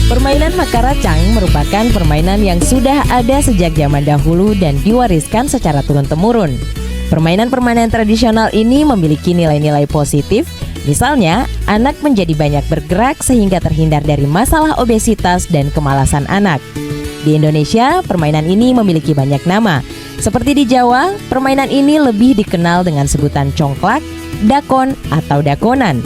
Permainan makaracang merupakan permainan yang sudah ada sejak zaman dahulu dan diwariskan secara turun-temurun. Permainan-permainan tradisional ini memiliki nilai-nilai positif, misalnya anak menjadi banyak bergerak sehingga terhindar dari masalah obesitas dan kemalasan anak. Di Indonesia, permainan ini memiliki banyak nama. Seperti di Jawa, permainan ini lebih dikenal dengan sebutan congklak, dakon, atau dakonan.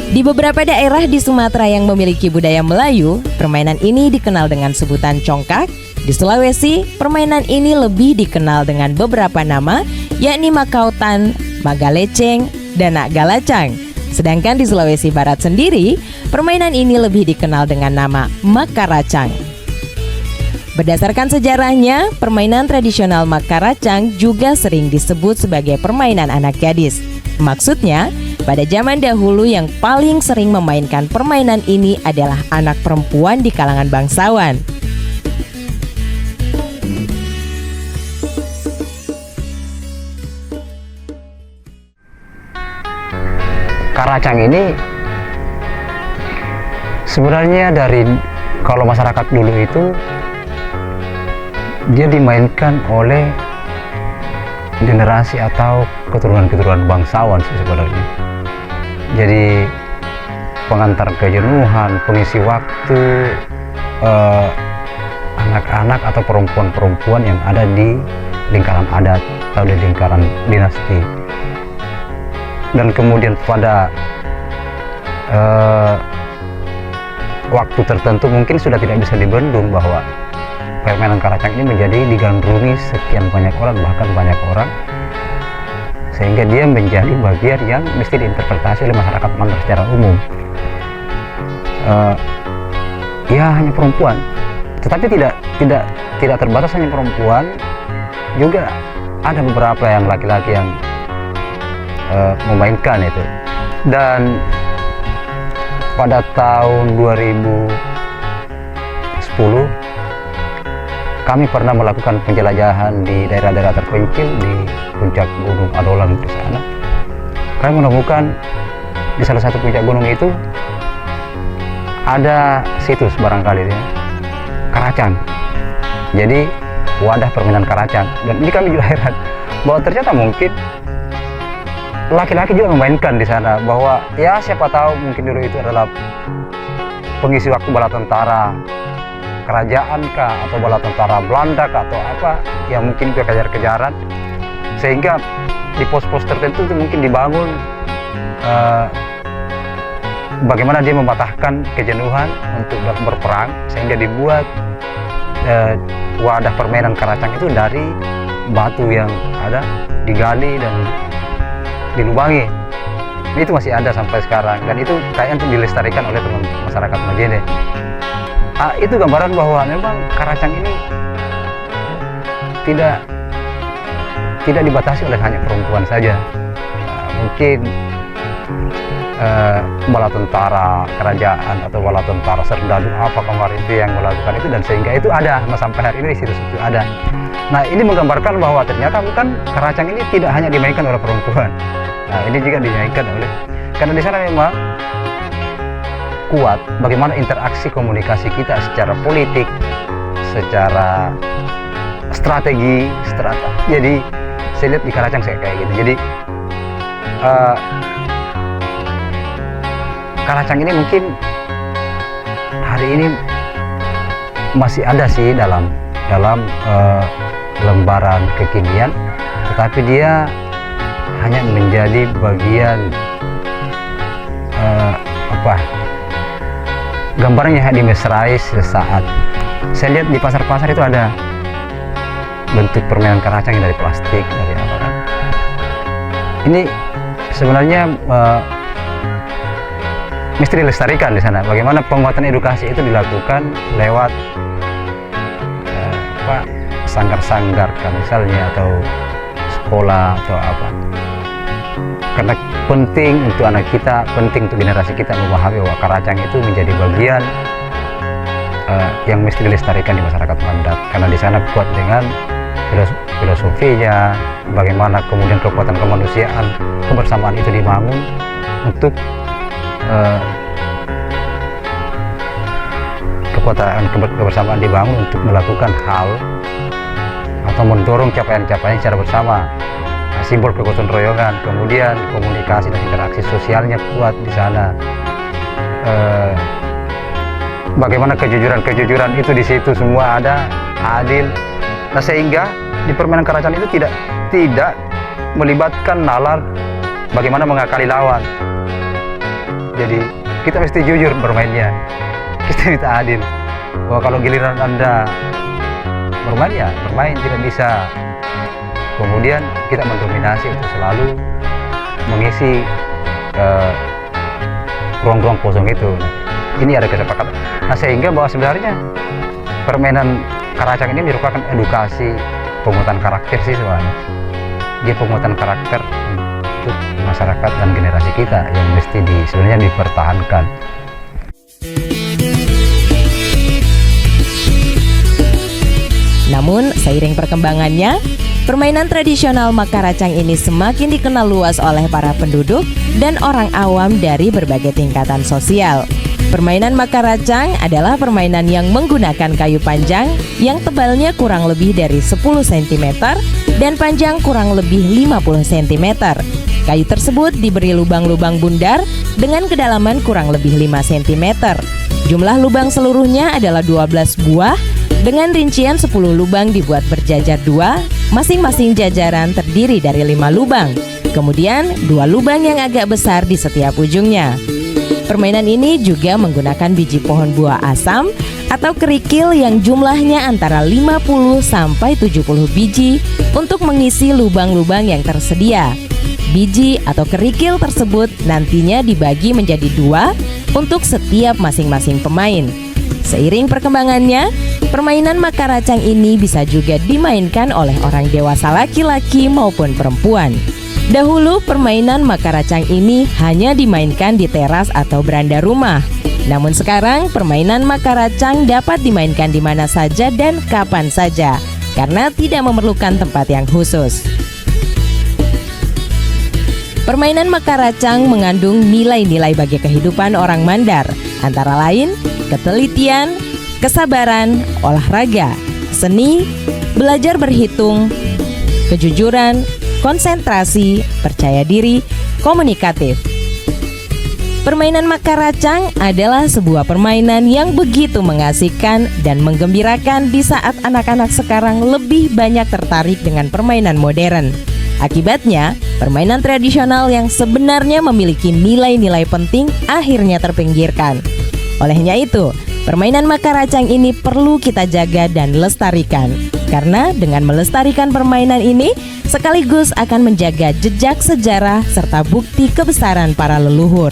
Di beberapa daerah di Sumatera yang memiliki budaya Melayu, permainan ini dikenal dengan sebutan congkak. Di Sulawesi, permainan ini lebih dikenal dengan beberapa nama, yakni makautan, magaleceng, dan nak galacang. Sedangkan di Sulawesi Barat sendiri, permainan ini lebih dikenal dengan nama makaracang. Berdasarkan sejarahnya, permainan tradisional makaracang juga sering disebut sebagai permainan anak gadis. Maksudnya, pada zaman dahulu yang paling sering memainkan permainan ini adalah anak perempuan di kalangan bangsawan. Karacang ini sebenarnya kalau masyarakat dulu itu dia dimainkan oleh generasi atau keturunan-keturunan bangsawan sebenarnya. Jadi pengantar kejenuhan, pengisi waktu anak-anak atau perempuan-perempuan yang ada di lingkaran adat atau di lingkaran dinasti. Dan kemudian pada waktu tertentu mungkin sudah tidak bisa dibendung bahwa permainan karacang ini menjadi digandrungi sekian banyak orang, bahkan banyak orang, sehingga dia menjadi bagian yang mesti diinterpretasi oleh masyarakat Manggar secara umum. Ya hanya perempuan, tetapi tidak terbatas hanya perempuan, juga ada beberapa yang laki-laki yang memainkan itu. Dan pada tahun 2010 kami pernah melakukan penjelajahan di daerah-daerah terpencil di puncak Gunung Adolan di sana. Kami menemukan di salah satu puncak gunung itu ada situs barangkali ya, karacang. Jadi wadah permainan karacang. Dan ini kami juga heran bahwa ternyata mungkin laki-laki juga memainkan di sana, bahwa ya siapa tahu mungkin dulu itu adalah pengisi waktu bala tentara kerajaan kah, atau bala tentara Belanda kah, atau apa yang mungkin itu kejar-kejaran, sehingga di pos-pos tertentu itu mungkin dibangun bagaimana dia mematahkan kejenuhan untuk berperang, sehingga dibuat wadah permainan karacang itu dari batu yang ada digali dan dilubangi. Itu masih ada sampai sekarang, dan itu kayaknya dilestarikan oleh teman masyarakat Majene. Itu gambaran bahwa memang karacang ini tidak dibatasi oleh hanya perempuan saja. Mungkin bala tentara kerajaan atau bala tentara serdadu apa kemarin itu yang melakukan itu, dan sehingga itu ada sampai hari ini di situs itu ada. Nah, ini menggambarkan bahwa ternyata bukan karacang ini tidak hanya dimainkan oleh perempuan. Nah, ini juga dimainkan oleh, karena di sana memang kuat bagaimana interaksi komunikasi kita secara politik, secara strategi. Jadi saya lihat di Karacang saya kayak gitu. Jadi Karacang ini mungkin hari ini masih ada sih dalam lembaran kekinian, tetapi dia hanya menjadi bagian gambarnya hanya dimesrai sesaat. Saya lihat di pasar-pasar itu ada bentuk permainan Karacang dari plastik, dari apa kan. Ini sebenarnya mesti dilestarikan di sana. Bagaimana penguatan edukasi itu dilakukan lewat sanggar-sanggar kan misalnya, atau sekolah atau apa. Karena penting untuk anak kita, penting untuk generasi kita memahami bahwa Karacang itu menjadi bagian yang mesti dilestarikan di masyarakat Mandat, karena di sana kuat dengan filosofinya, bagaimana kemudian kekuatan kemanusiaan, kebersamaan itu dibangun untuk kekuatan kebersamaan dibangun untuk melakukan hal atau mendorong capaian-capaian secara bersama. Simbol kegotong royongan, kemudian komunikasi dan interaksi sosialnya kuat di sana. Bagaimana kejujuran itu di situ semua ada, adil. Nah, sehingga di permainan Karacang itu tidak melibatkan nalar bagaimana mengakali lawan. Jadi kita mesti jujur bermainnya, kita minta adil. Bahwa kalau giliran Anda bermain, ya bermain, tidak bisa kemudian kita mendominasi untuk selalu mengisi ruang-ruang kosong itu. Ini ada kesepakatan. Nah, sehingga bahwa sebenarnya permainan Karacang ini merupakan edukasi penguatan karakter sih sebenarnya. Dia penguatan karakter untuk masyarakat dan generasi kita yang mesti sebenarnya dipertahankan. Namun, seiring perkembangannya, permainan tradisional Makaracang ini semakin dikenal luas oleh para penduduk dan orang awam dari berbagai tingkatan sosial. Permainan Makaracang adalah permainan yang menggunakan kayu panjang yang tebalnya kurang lebih dari 10 cm dan panjang kurang lebih 50 cm. Kayu tersebut diberi lubang-lubang bundar dengan kedalaman kurang lebih 5 cm. Jumlah lubang seluruhnya adalah 12 buah dengan rincian 10 lubang dibuat berjajar 2, masing-masing jajaran terdiri dari 5 lubang. Kemudian 2 lubang yang agak besar di setiap ujungnya. Permainan ini juga menggunakan biji pohon buah asam atau kerikil yang jumlahnya antara 50 sampai 70 biji untuk mengisi lubang-lubang yang tersedia. Biji atau kerikil tersebut nantinya dibagi menjadi 2 untuk setiap masing-masing pemain. Seiring perkembangannya, permainan Makaracang ini bisa juga dimainkan oleh orang dewasa laki-laki maupun perempuan. Dahulu permainan Makaracang ini hanya dimainkan di teras atau beranda rumah. Namun sekarang permainan Makaracang dapat dimainkan di mana saja dan kapan saja karena tidak memerlukan tempat yang khusus. Permainan Makaracang mengandung nilai-nilai bagi kehidupan orang Mandar, antara lain ketelitian, kesabaran, olahraga, seni, belajar berhitung, kejujuran, konsentrasi, percaya diri, komunikatif. Permainan Makaracang adalah sebuah permainan yang begitu mengasihkan dan menggembirakan di saat anak-anak sekarang lebih banyak tertarik dengan permainan modern. Akibatnya, permainan tradisional yang sebenarnya memiliki nilai-nilai penting akhirnya terpinggirkan. Olehnya itu, permainan Makaracang ini perlu kita jaga dan lestarikan. Karena dengan melestarikan permainan ini, sekaligus akan menjaga jejak sejarah serta bukti kebesaran para leluhur.